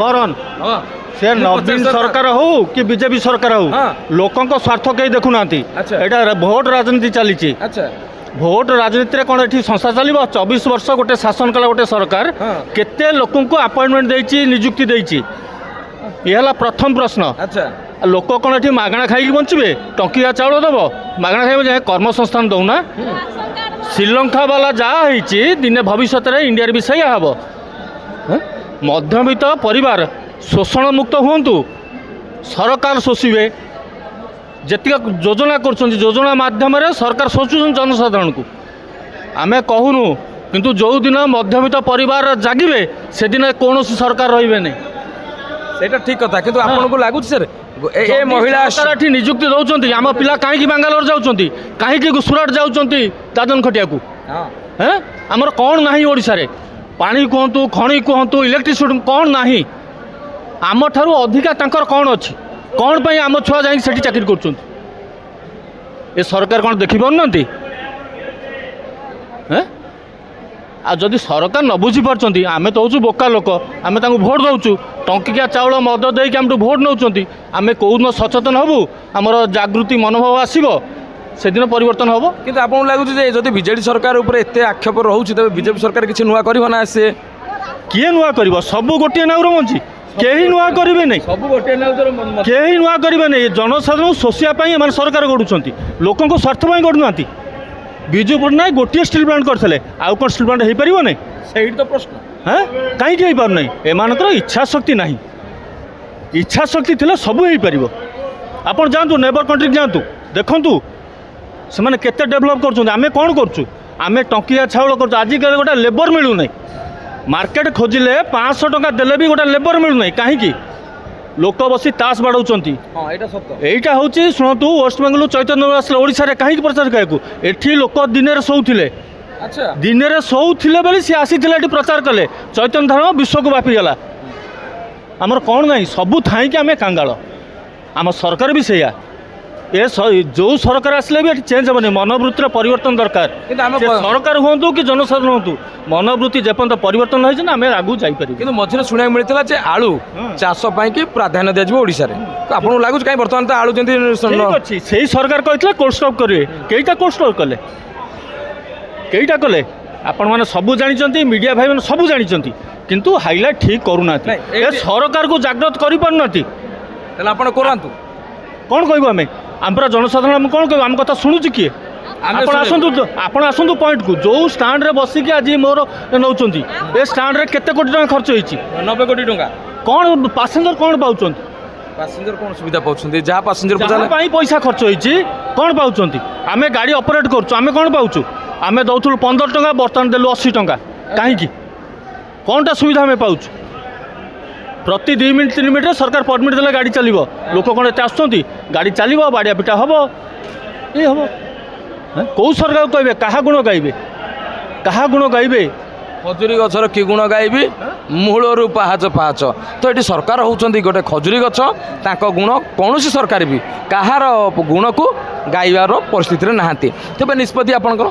करन से नवीन सरकार हो कि बीजेपी सरकार हो लोकों स्वार्थ कहीं देखु ना यहाँ भोट राजनीति चली भोट राजनीति कौन ये संस्था चलो 24 वर्ष गोटे शासन कला गोटे सरकार केते लोकों को अपॉइंटमेंट देती निजुक्ति देती ये प्रथम प्रश्न लोक कौन ये मागणा खाई बंचे टंकिया चाउल दब मागणा खाई कर्मसंस्थान दौना श्रीलंका वाला जहाँ दिने भविष्य में इंडिया भी सही हम मध्यवित्त परिवार शोषण मुक्त हूँ सरकार शोषिबे जी योजना कर योजना माध्यम सरकार शोषुन जनसाधारण को आमे कहूनु किंतु जो दिन मध्यवित्त परिवार जागिबे से दिन कौन सरकार रही सेटा ठीक कथा किंतु आपन को लागु सर ए महिला सरकार नियुक्ति दौरान आम पिला कहीं बांगालोर जाऊँच कहीं सुरट जाऊँच दादन खटिया को आमर कौन ना ओडिशा रे पानी कहतु खଣି कहतु इलेक्ट्रिसिटी कौन ना आम ठारू अधिका तांकर कौन अच्छी कौन पर आम छुआ जा चाकरी कर सरकार कौन देखी पार जदि सरकार न बुझी पार्टी आम तो हूँ बोका लोक आम भोट दौचु टंकिया चाउल मद देकी आम भोट नौ आम कौन सचेतन हबू आमर जागृति मनोभाव आसब से दिन परिवर्तन हम कि आपको लगुच जब बीजेडी सरकार उपर एत आक्षेप रोचे तेज बीजेपी सरकार किसी नुआ करना से किए नुआ कर सब गोटे नाउर मंजी कहीं नुआ करेंगे नहीं सब गोटे कहीं नुआ करेंगे नहीं जनसाधारण शोषापी सरकार गढ़ुंट लोकों स्वार्थ गढ़ुना विजु पट्टनायक गोटे स्टील प्लांट करते आउ कौन स्टील प्लांट हो पार नहीं सही तो प्रश्न हाँ कहीं हो पार नहीं एमानकर इच्छा शक्ति ना इच्छा शक्ति थी सब हो पार आप जातु नेबर कंट्री जातु देखु से मैंने केते डेभलप कर कौन करें टंकिया चाउल कर आजिकल गोटे लेबर मिलूना मार्केट खोजिले 500 टंका देले भी गोटे लेबर मिलूना कहीं लोक बसी ताश बाड़ौंट यहीटा हूँ शुणु वेस्ट बेंगल चैतन्य आसले ओडिशा कहीं प्रचार क्या एठी लोक दिन शोले दिन शोले बोली सी आसी प्रचार कले चैतन्य धर्म विश्व को व्यापीगला आमर कौन ना सबू थाई आम कांगाल आम सरकार भी सैया ए जो सरकार आसले भी चेंज हेनी मनोवृत्तिर परिवर्तन दरकार सरकार हूँ कि जनसाधारण हूँ मनोवृत्ति जेपर्यंत परिवर्तन होती आम आगू जापर कि मझे शुणा मिलता आलू चाष कि प्राधान्य दिज्व ओडिशा आपको लगुच कहीं बर्तमान तो आलू जमी से सरकार कहते कोल्ड स्टॉक करेंगे कईटा कोल्ड स्टॉक कले कईटा कले आपण मैंने सबू जानते मीडिया भाई मैंने सबू जानते किंतु हाईलाइट ठीक करूना सरकार को जागृत कर करातु कौन कहूँ आम आम पूरा जनसाधारण आम कौन कहूँ आम कथा शुणुची किए आपण आसतु पॉइंट को जो स्टाण्ड रे बसिकी आज मोर नौ ए स्टाण्ड रे केते कोटी टका खर्च होईची 90 कोटी टका कौन पैसेंजर कौन पाउछन पैसेंजर कौन सुविधा पाउछन जहाँ पैसेंजर पैसा खर्च होईची कौन पाउछन आम गाड़ी ऑपरेट करछु आम कौन पाउछु आम दौथुल 15 टका बर्तमान देलु 80 टका कहीं कौनटा सुविधा आम पाउछु प्रति 2 मिनट 3 मिनट सरकार परमिट देले गाड़ी चलो लोक कौन एत आसुँच गाड़ी चलो बाड़िया पिटा हम ये हम कौ सरकार कहे क्या गुण गाइबे क्या गुण गाइबे खजुरी गछर कि गुण गाइबी मूलरू पाहाच पाहाच तो ये सरकार होउछंती गोटे खजुरी गछ तांको गुण कौन सरकार भी कहार गुण को गाइबार परिस्थिति नहांती तेज निष्पत्ति आपंकर